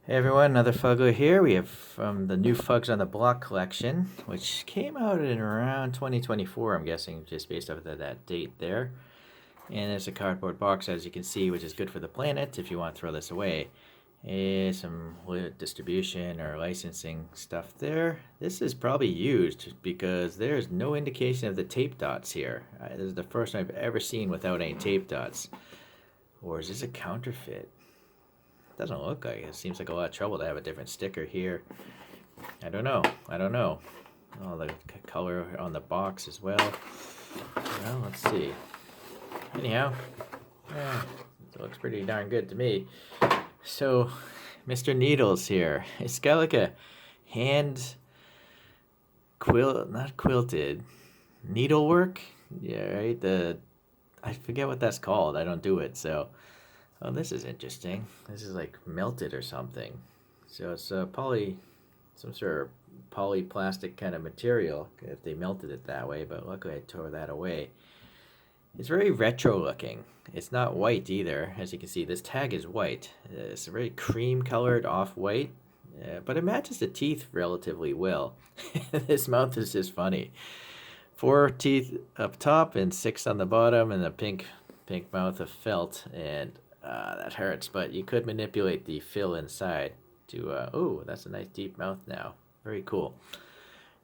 Hey everyone, another Fuggler here. We have from the new Fuggs on the Block collection, which came out in around 2024, I'm guessing, just based off of that date there. And it's a cardboard box, as you can see, which is good for the planet if you want to throw this away. And some distribution or licensing stuff there. This is probably used because there's no indication of the tape dots here. This is the first one I've ever seen without any tape dots. Or is this a counterfeit? Doesn't look like it. It seems like a lot of trouble to have a different sticker here. I don't know. Oh, the color on the box as well. Well, let's see. Anyhow, yeah, it looks pretty darn good to me. So, Mr. Needles here. It's got like a hand not quilted, needlework. Yeah, right. I forget what that's called. I don't do it, so. Oh, this is interesting. This is like melted or something. So it's some sort of polyplastic kind of material if they melted it that way, but luckily I tore that away. It's very retro looking. It's not white either. As you can see, this tag is white. It's a very cream colored off-white, but it matches the teeth relatively well. This mouth is just funny. 4 teeth up top and 6 on the bottom, and a pink mouth of felt, and that hurts, but you could manipulate the fill inside to, oh, that's a nice deep mouth now. Very cool.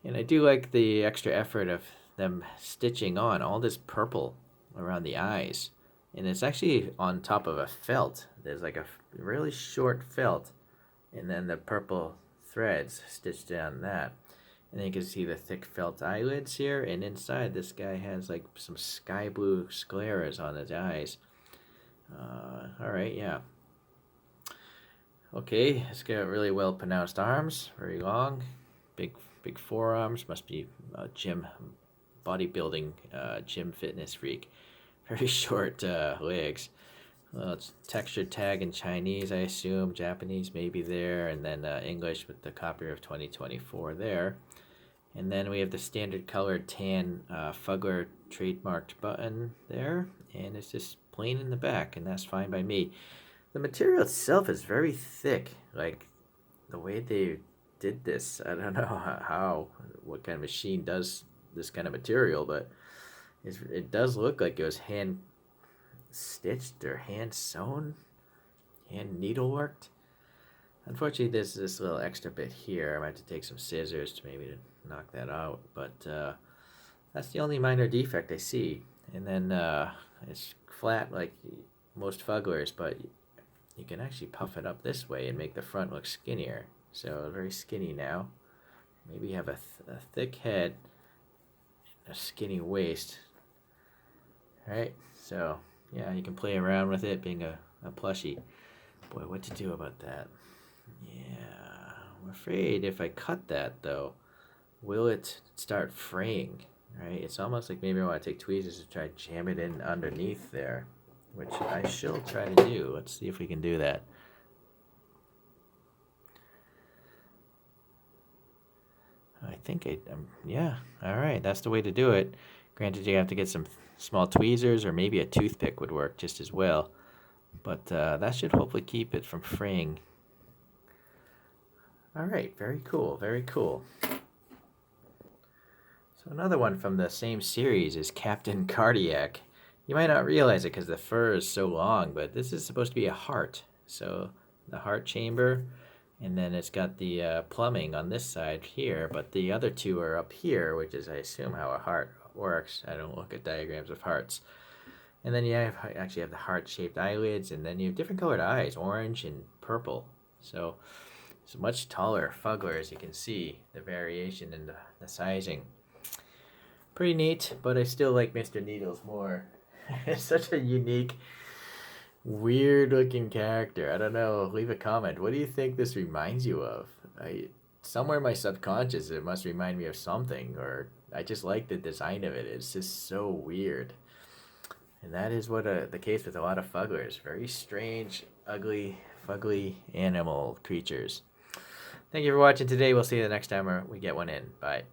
And I do like the extra effort of them stitching on all this purple around the eyes. And it's actually on top of a felt. There's like a really short felt, and then the purple threads stitched down that. And then you can see the thick felt eyelids here, and inside this guy has like some sky blue scleras on his eyes. Alright, yeah. Okay, it's got really well pronounced arms, very long, big forearms, must be a bodybuilding, gym fitness freak. Very short legs. Well, it's textured tag in Chinese, I assume, Japanese maybe there, and then English with the copy of 2024 there. And then we have the standard colored tan Fuggler trademarked button there, and it's just plain in the back, and that's fine by me. The material itself is very thick, like the way they did this. I don't know what kind of machine does this kind of material, but it does look like it was hand stitched or hand sewn, hand needleworked. Unfortunately, there's this little extra bit here. I might have to take some scissors to maybe knock that out, but that's the only minor defect I see. And then it's flat like most Fugglers, but you can actually puff it up this way and make the front look skinnier. So very skinny now. Maybe you have a thick head, a skinny waist. Alright, so yeah, you can play around with it being a plushie. Boy, what to do about that? Yeah, I'm afraid if I cut that though, will it start fraying? Right? It's almost like maybe I want to take tweezers to try to jam it in underneath there, which I shall try to do. Let's see if we can do that. I think yeah, alright, that's the way to do it. Granted, you have to get some small tweezers, or maybe a toothpick would work just as well. But that should hopefully keep it from fraying. Alright, very cool, very cool. So another one from the same series is Captain Cardiac. You might not realize it because the fur is so long, but this is supposed to be a heart. So the heart chamber, and then it's got the plumbing on this side here, but the other two are up here, which is, I assume, how a heart works. I don't look at diagrams of hearts. And then you actually have the heart-shaped eyelids, and then you have different colored eyes, orange and purple. So it's a much taller Fuggler, as you can see, the variation in the sizing. Pretty neat, but I still like Mr. Needles more. It's such a unique, weird-looking character. I don't know. Leave a comment. What do you think this reminds you of? Somewhere in my subconscious, it must remind me of something, or I just like the design of it. It's just so weird. And that is what the case with a lot of Fugglers. Very strange, ugly, fugly animal creatures. Thank you for watching today. We'll see you the next time we get one in. Bye.